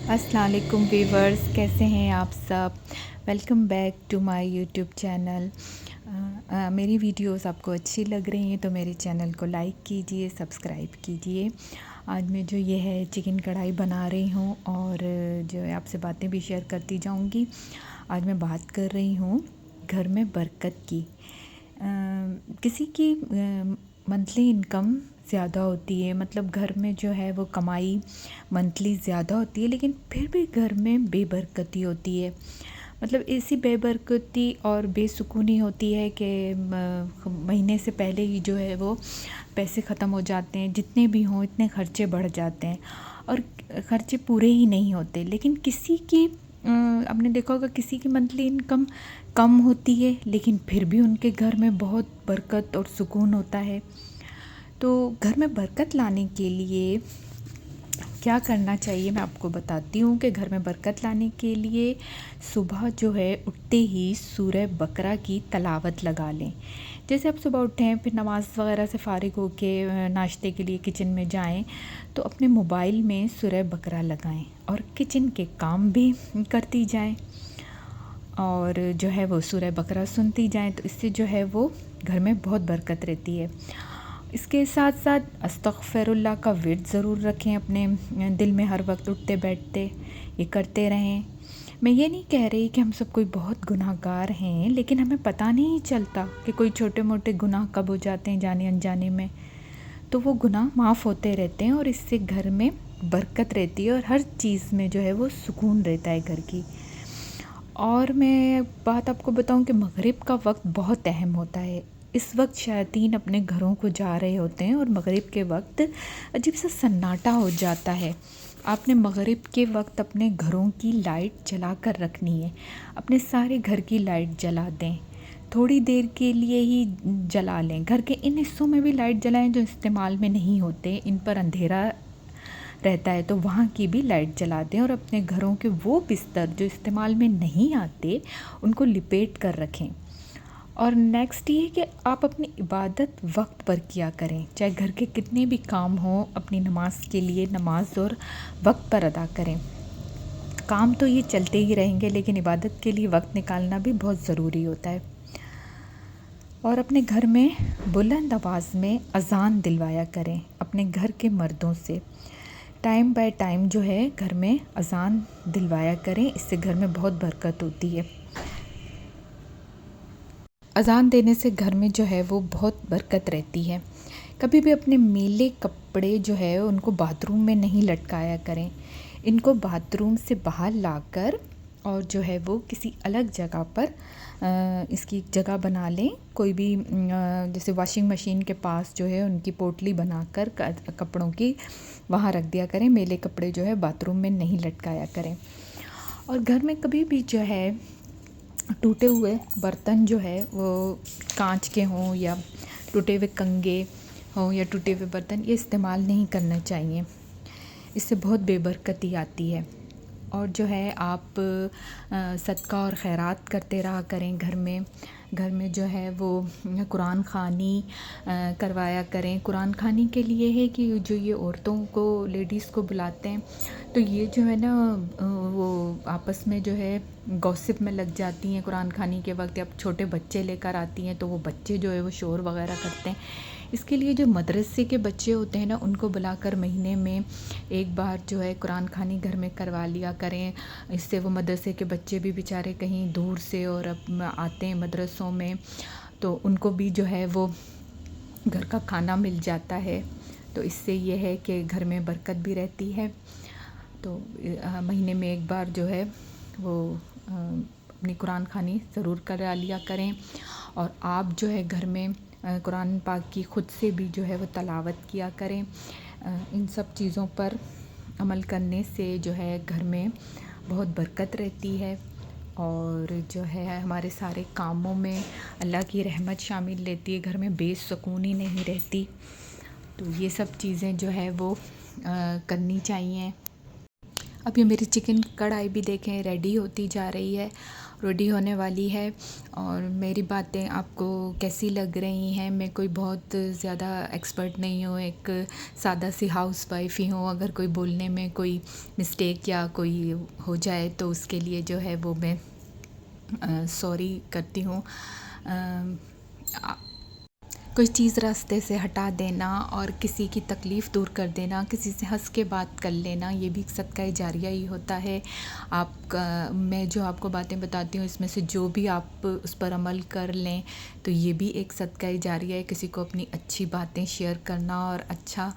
السلام علیکم ویورز، کیسے ہیں آپ سب؟ Welcome back to my YouTube channel. میری ویڈیوز آپ کو اچھی لگ رہی ہیں تو میرے چینل کو لائک کیجئے، سبسکرائب کیجئے۔ آج میں جو یہ ہے چکن کڑھائی بنا رہی ہوں اور جو ہے آپ سے باتیں بھی شیئر کرتی جاؤں گی۔ آج میں بات کر رہی ہوں گھر میں برکت کی۔ کسی کی منتھلی انکم زیادہ ہوتی ہے، مطلب گھر میں جو ہے وہ کمائی منتھلی زیادہ ہوتی ہے، لیکن پھر بھی گھر میں بے برکتی ہوتی ہے۔ مطلب ایسی بے برکتی اور بے سکونی ہوتی ہے کہ مہینے سے پہلے ہی جو ہے وہ پیسے ختم ہو جاتے ہیں، جتنے بھی ہوں اتنے خرچے بڑھ جاتے ہیں اور خرچے پورے ہی نہیں ہوتے۔ لیکن کسی کی آپ نے دیکھا ہوگا کسی کی منتھلی انکم کم ہوتی ہے لیکن پھر بھی ان کے گھر میں بہت برکت اور سکون ہوتا ہے۔ تو گھر میں برکت لانے کے لیے کیا کرنا چاہیے میں آپ کو بتاتی ہوں کہ گھر میں برکت لانے کے لیے صبح جو ہے اٹھتے ہی سورہ بقرہ کی تلاوت لگا لیں۔ جیسے آپ صبح اٹھیں پھر نماز وغیرہ سے فارغ ہو کے ناشتے کے لیے کچن میں جائیں تو اپنے موبائل میں سورہ بقرہ لگائیں اور کچن کے کام بھی کرتی جائیں اور جو ہے وہ سورہ بقرہ سنتی جائیں، تو اس سے جو ہے وہ گھر میں بہت برکت رہتی ہے۔ اس کے ساتھ ساتھ استغفر اللہ کا ورد ضرور رکھیں اپنے دل میں، ہر وقت اٹھتے بیٹھتے یہ کرتے رہیں۔ میں یہ نہیں کہہ رہی کہ ہم سب کوئی بہت گناہ گار ہیں، لیکن ہمیں پتہ نہیں چلتا کہ کوئی چھوٹے موٹے گناہ کب ہو جاتے ہیں جانے انجانے میں، تو وہ گناہ معاف ہوتے رہتے ہیں اور اس سے گھر میں برکت رہتی ہے اور ہر چیز میں جو ہے وہ سکون رہتا ہے گھر کی۔ اور میں بات آپ کو بتاؤں کہ مغرب کا وقت بہت اہم ہوتا ہے۔ اس وقت شیاطین اپنے گھروں کو جا رہے ہوتے ہیں اور مغرب کے وقت عجیب سا سناٹا ہو جاتا ہے۔ آپ نے مغرب کے وقت اپنے گھروں کی لائٹ جلا کر رکھنی ہے، اپنے سارے گھر کی لائٹ جلا دیں، تھوڑی دیر کے لیے ہی جلا لیں۔ گھر کے ان حصوں میں بھی لائٹ جلائیں جو استعمال میں نہیں ہوتے، ان پر اندھیرا رہتا ہے تو وہاں کی بھی لائٹ جلا دیں اور اپنے گھروں کے وہ بستر جو استعمال میں نہیں آتے ان کو لپیٹ کر رکھیں۔ اور نیکسٹ یہ کہ آپ اپنی عبادت وقت پر کیا کریں، چاہے گھر کے کتنے بھی کام ہوں، اپنی نماز کے لیے نماز اور وقت پر ادا کریں۔ کام تو یہ چلتے ہی رہیں گے لیکن عبادت کے لیے وقت نکالنا بھی بہت ضروری ہوتا ہے۔ اور اپنے گھر میں بلند آواز میں اذان دلوایا کریں اپنے گھر کے مردوں سے، ٹائم بائی ٹائم جو ہے گھر میں اذان دلوایا کریں، اس سے گھر میں بہت برکت ہوتی ہے۔ اذان دینے سے گھر میں جو ہے وہ بہت برکت رہتی ہے۔ کبھی بھی اپنے میلے کپڑے جو ہے ان کو باتھ روم میں نہیں لٹکایا کریں، ان کو باتھ روم سے باہر لا کر اور جو ہے وہ کسی الگ جگہ پر اس کی جگہ بنا لیں، کوئی بھی جیسے واشنگ مشین کے پاس جو ہے ان کی پوٹلی بنا کر کپڑوں کی وہاں رکھ دیا کریں۔ میلے کپڑے جو ہے باتھ روم میں نہیں لٹکایا کریں۔ اور گھر میں کبھی بھی جو ہے ٹوٹے ہوئے برتن جو ہے وہ کانچ کے ہوں یا ٹوٹے ہوئے کنگے ہوں یا ٹوٹے ہوئے برتن، یہ استعمال نہیں کرنا چاہیے، اس سے بہت بے برکتی آتی ہے۔ اور جو ہے آپ صدقہ اور خیرات کرتے رہا کریں گھر میں جو ہے وہ قرآن خوانی کروایا کریں۔ قرآن خوانی کے لیے ہے کہ جو یہ عورتوں کو لیڈیز کو بلاتے ہیں تو یہ جو ہے نا وہ آپس میں جو ہے گوسپ میں لگ جاتی ہیں قرآن خوانی کے وقت، یا چھوٹے بچے لے کر آتی ہیں تو وہ بچے جو ہے وہ شور وغیرہ کرتے ہیں۔ اس کے لیے جو مدرسے کے بچے ہوتے ہیں نا ان کو بلا کر مہینے میں ایک بار جو ہے قرآن خوانی گھر میں کروا لیا کریں، اس سے وہ مدرسے کے بچے بھی بیچارے کہیں دور سے اور آتے ہیں مدرسوں میں تو ان کو بھی جو ہے وہ گھر کا کھانا مل جاتا ہے، تو اس سے یہ ہے کہ گھر میں برکت بھی رہتی ہے۔ تو مہینے میں ایک بار جو ہے وہ اپنی قرآن خوانی ضرور کرا لیا کریں۔ اور آپ جو ہے گھر میں قرآن پاک کی خود سے بھی جو ہے وہ تلاوت کیا کریں۔ ان سب چیزوں پر عمل کرنے سے جو ہے گھر میں بہت برکت رہتی ہے اور جو ہے ہمارے سارے کاموں میں اللہ کی رحمت شامل رہتی ہے، گھر میں بے سکونی نہیں رہتی۔ تو یہ سب چیزیں جو ہے وہ کرنی چاہیے۔ اب یہ میری چکن کڑھائی بھی دیکھیں ریڈی ہوتی جا رہی ہے، ریڈی ہونے والی ہے. اور میری باتیں آپ کو کیسی لگ رہی ہیں؟ میں کوئی بہت زیادہ ایکسپرٹ نہیں ہوں، ایک سادہ سی ہاؤس وائف ہی ہوں. اگر کوئی بولنے میں کوئی مسٹیک یا کوئی ہو جائے تو اس کے لیے جو ہے وہ میں سوری کرتی ہوں. کوئی چیز راستے سے ہٹا دینا اور کسی کی تکلیف دور کر دینا، کسی سے ہنس کے بات کر لینا، یہ بھی صدقہ جاریہ ہی ہوتا ہے. آپ کا میں جو آپ کو باتیں بتاتی ہوں اس میں سے جو بھی آپ اس پر عمل کر لیں تو یہ بھی ایک صدقہ جاریہ ہے. کسی کو اپنی اچھی باتیں شیئر کرنا اور اچھا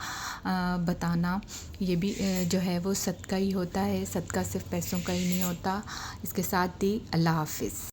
بتانا، یہ بھی جو ہے وہ صدقہ ہی ہوتا ہے. صدقہ صرف پیسوں کا ہی نہیں ہوتا. اس کے ساتھ ہی اللہ حافظ.